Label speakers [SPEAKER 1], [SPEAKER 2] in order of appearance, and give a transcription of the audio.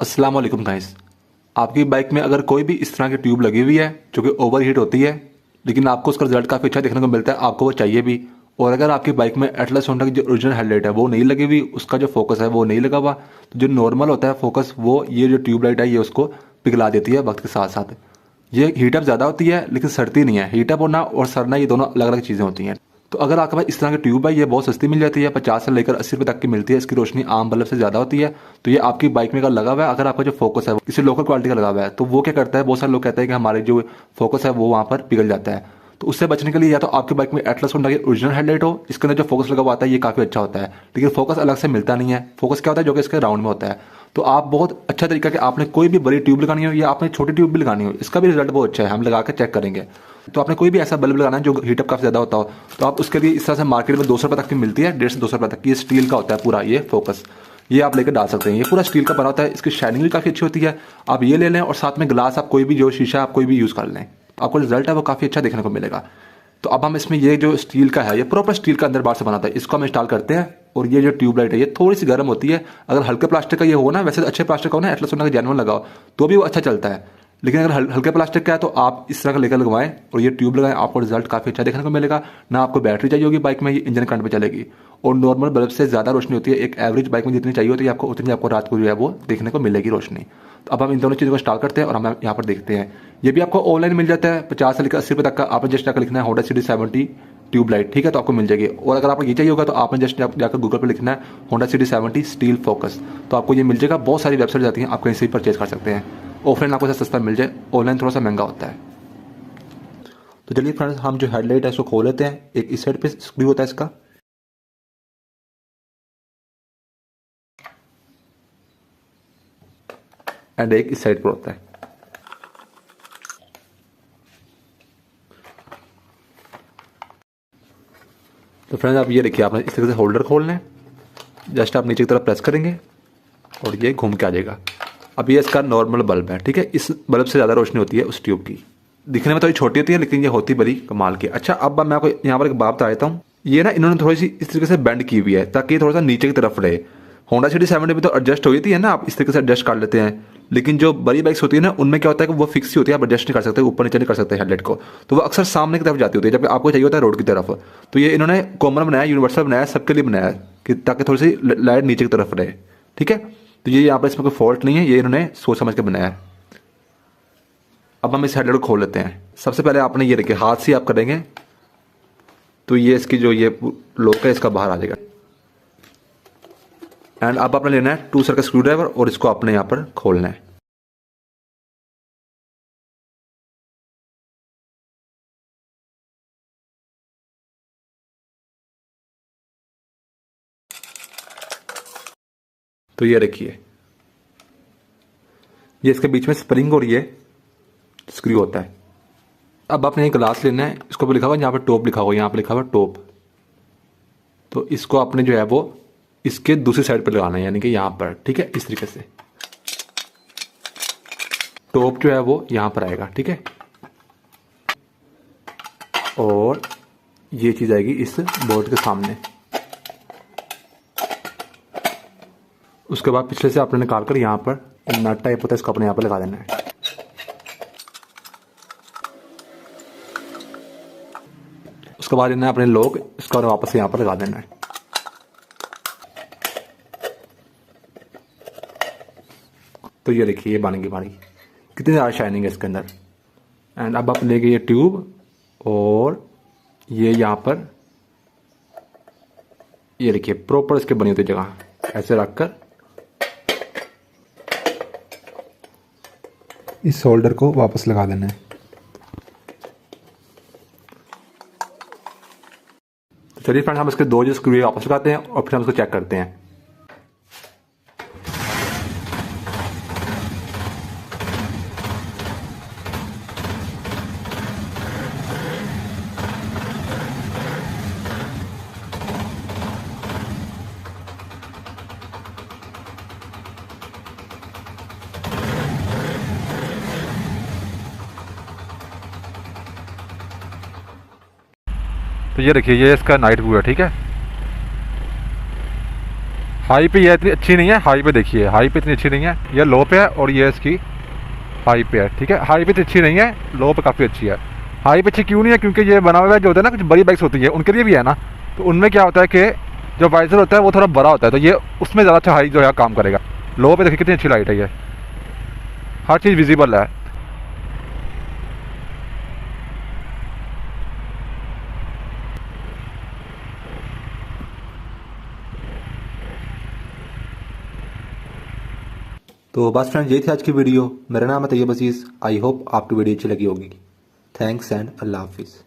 [SPEAKER 1] अस्सलाम वालेकुम गाइस। आपकी बाइक में अगर कोई भी इस तरह की ट्यूब लगी हुई है जो कि ओवर हीट होती है, लेकिन आपको उसका रिजल्ट काफ़ी अच्छा देखने को मिलता है, आपको वो चाहिए भी। और अगर आपकी बाइक में एटलस होंडा की जो ओरिजिनल हेडलाइट है वो नहीं लगी हुई, उसका जो फोकस है वो नहीं लगा हुआ, तो जो नॉर्मल होता है फोकस वो ये जो ट्यूब लाइट है ये उसको पिघला देती है वक्त के साथ साथ। ये हीटअप ज़्यादा होती है लेकिन सड़ती नहीं है। हीटअप होना और सड़ना ये दोनों अलग अलग चीज़ें होती हैं। तो अगर आपके पास इस तरह की ट्यूब है, ये बहुत सस्ती मिल जाती है, 50 से लेकर 80 रुपये तक की मिलती है। इसकी रोशनी आम बल्ब से ज़्यादा होती है। तो ये आपकी बाइक में अगर लगा हुआ है, अगर आपका जो फोकस है वो किसी लोकल क्वालिटी का लगा हुआ है, तो वो क्या करता है, बहुत सारे लोग कहते हैं कि हमारे जो फोकस है वो वहाँ पर पिघल जाता है। तो उससे बचने के लिए या तो आपकी बाइक में एटलस होंडा की ओरिजिनल हेडलाइट हो, इसके अंदर जो फोकस लगा हुआ आता है ये काफ़ी अच्छा होता है, लेकिन फोकस अलग से मिलता नहीं है। फोकस क्या होता है, जो कि इसके राउंड में होता है। तो आप बहुत अच्छा तरीका कि आपने कोई भी बड़ी ट्यूब लगानी हो या आपने छोटी ट्यूब भी लगानी हो, इसका भी रिजल्ट बहुत अच्छा है, हम लगा के चेक करेंगे। तो आपने कोई भी ऐसा बल्ब लगाना है जो हीटअप काफ़ी ज़्यादा होता हो, तो आप उसके लिए इस तरह से मार्केट में 200 रुपये तक की मिलती है, 150 से 200 रुपये तक की। ये स्टील का होता है पूरा ये फोकस, ये आप लेकर डाल सकते हैं। ये पूरा स्टील का बना होता है, इसकी शाइनिंग भी काफ़ी अच्छी होती है। आप ये ले लें और साथ में ग्लास, आप कोई भी जो शीशा आप कोई भी यूज़ कर लें, तो आपको रिजल्ट है वो काफ़ी अच्छा देखने को मिलेगा। तो अब हम इसमें ये जो स्टील का है, ये प्रॉपर स्टील का अंदर बाहर से बना था, इसको हम इंस्टॉल करते हैं। और ये जो ट्यूबलाइट है ये थोड़ी सी गर्म होती है। अगर हल्के प्लास्टिक का ये हो ना, वैसे तो अच्छे प्लास्टिक का हो ना, एटलस होना का जेनुइन लगाओ तो भी वो अच्छा चलता है। लेकिन अगर हल्के प्लास्टिक का है तो आप इस तरह का लेकर लगवाएं और ये ट्यूब लगाएं, आपको रिजल्ट काफ़ी अच्छा देखने को मिलेगा। ना आपको बैटरी चाहिए होगी बाइक में, ये इंजन करंट पे चलेगी। और नॉर्मल बल्ब से ज़्यादा रोशनी होती है, एक एवरेज बाइक में जितनी चाहिए होती है आपको, उतनी आपको रात को जो है वो देखने को मिलेगी रोशनी। तो अब हम इन दोनों चीज़ों को स्टार्ट करते हैं और हम यहाँ पर देखते हैं। ये भी आपको ऑनलाइन मिल जाता है, 50 से लेकर 80 रुपये तक का। आपने जस्ट जाकर लिखना है होंडा सिटी 70 ट्यूबलाइट, ठीक है, तो आपको मिल जाएगी। और अगर आपको ये चाहिए होगा तो आपने जस्ट जाकर गूगल पर लिखना है होंडा सिटी 70 स्टील फोकस, तो आपको ये मिल जाएगा। बहुत सारी वेबसाइट जाती हैं, आप कहीं से भी परचेज कर सकते हैं। ऑफलाइन आपको सस्ता मिल जाए, ऑनलाइन थोड़ा सा महंगा होता है। तो चलिए फ्रेंड्स, हम जो हेडलाइट है उसको खोल लेते हैं। एक इस साइड पे स्क्रू होता है इसका, एंड एक इस साइड पर होता है। तो फ्रेंड्स आप ये देखिए, आपने इस तरह से होल्डर खोलना है, जस्ट आप नीचे की तरफ प्रेस करेंगे और ये घूम के आ जाएगा। अब ये इसका नॉर्मल बल्ब है, ठीक है। इस बल्ब से ज़्यादा रोशनी होती है उस ट्यूब की। दिखने में थोड़ी छोटी होती है लेकिन ये होती बड़ी कमाल की। अच्छा, अब मैं आपको यहाँ पर एक बात बता देता हूँ। ये ना इन्होंने थोड़ी सी इस तरीके से बेंड की हुई है ताकि ये थोड़ा सा नीचे की तरफ रहे। होंडा सिटी 70 में तो एडजस्ट हो जाती है ना, आप इस तरीके से एडजस्ट कर लेते हैं। लेकिन जो बड़ी बाइक्स होती है ना, उनमें क्या होता है कि वो फिक्स ही होती है, आप एडजस्ट नहीं कर सकते, ऊपर नीचे नहीं कर सकते हेडलाइट को। तो वो अक्सर सामने की तरफ जाती होती है, जबकि आपको चाहिए होता है रोड की तरफ। तो ये इन्होंने कॉमन बनाया, यूनिवर्सल बनाया, सबके लिए बनाया कि ताकि थोड़ी सी लाइट नीचे की तरफ रहे, ठीक है। तो ये यहाँ पर इसमें कोई फॉल्ट नहीं है, ये इन्होंने सोच समझ के बनाया है। अब हम इस हेडलाइट को खोल लेते हैं। सबसे पहले आपने ये देखिए, हाथ से आप करेंगे तो ये इसकी जो ये लॉक है इसका बाहर आ जाएगा। एंड अब आपने लेना है 2 सर्कल स्क्रू ड्राइवर और इसको आपने यहाँ पर खोलना है। तो ये देखिए, ये इसके बीच में स्प्रिंग और ये स्क्रू होता है। अब आपने एक ग्लास लेना है, इसको भी लिखा हुआ, यहाँ पर टॉप लिखा हुआ, यहाँ पर लिखा हुआ टॉप। तो इसको आपने जो है वो इसके दूसरी साइड पर लगाना है, यानी कि यहाँ पर, ठीक है, इस तरीके से। टॉप जो है वो यहाँ पर आएगा, ठीक है। और ये चीज़ आएगी इस बोर्ड के सामने। उसके बाद पिछले से आपने निकाल कर यहाँ पर नट टाइप होता है, इसको अपने यहाँ पर लगा देना है। उसके बाद इन्हें अपने लॉक इसका वापस यहाँ पर लगा देना है। तो ये देखिए, ये बन गई हमारी, कितनी ज़्यादा शाइनिंग है इसके अंदर। एंड अब आप लेंगे ये ट्यूब और ये यहाँ पर, ये देखिए प्रॉपर इसके बनी होती जगह ऐसे रखकर इस होल्डर को वापस लगा देना है। तो चलिए फ्रेंड, हम इसके दो जो स्क्रू वापस लगाते हैं और फिर हम इसको चेक करते हैं। तो ये देखिए, ये इसका नाइट व्यू है, ठीक है।
[SPEAKER 2] हाई पे ये इतनी अच्छी नहीं है, हाई पे देखिए, हाई पे इतनी अच्छी नहीं है, ये लो पे है और ये इसकी हाई पे है। ठीक है, हाई पे इतनी अच्छी नहीं है, लो पे काफ़ी अच्छी है। हाई पे अच्छी क्यों नहीं है, क्योंकि ये बना हुआ है जो होता है ना, कुछ बड़ी बाइक्स होती है उनके लिए भी है ना, तो उनमें क्या होता है कि जो वाइजर होता है वो थोड़ा बड़ा होता है, तो ये उसमें ज़्यादा अच्छा हाई जो है काम करेगा। लो पे देखिए कितनी अच्छी लाइट है, ये हर चीज़ विजिबल है।
[SPEAKER 1] तो बस फ्रेंड्स, यही थी आज की वीडियो। मेरा नाम है तैयब अजीज़। आई होप आपको वीडियो अच्छी लगी होगी। थैंक्स एंड अल्लाह हाफिज़।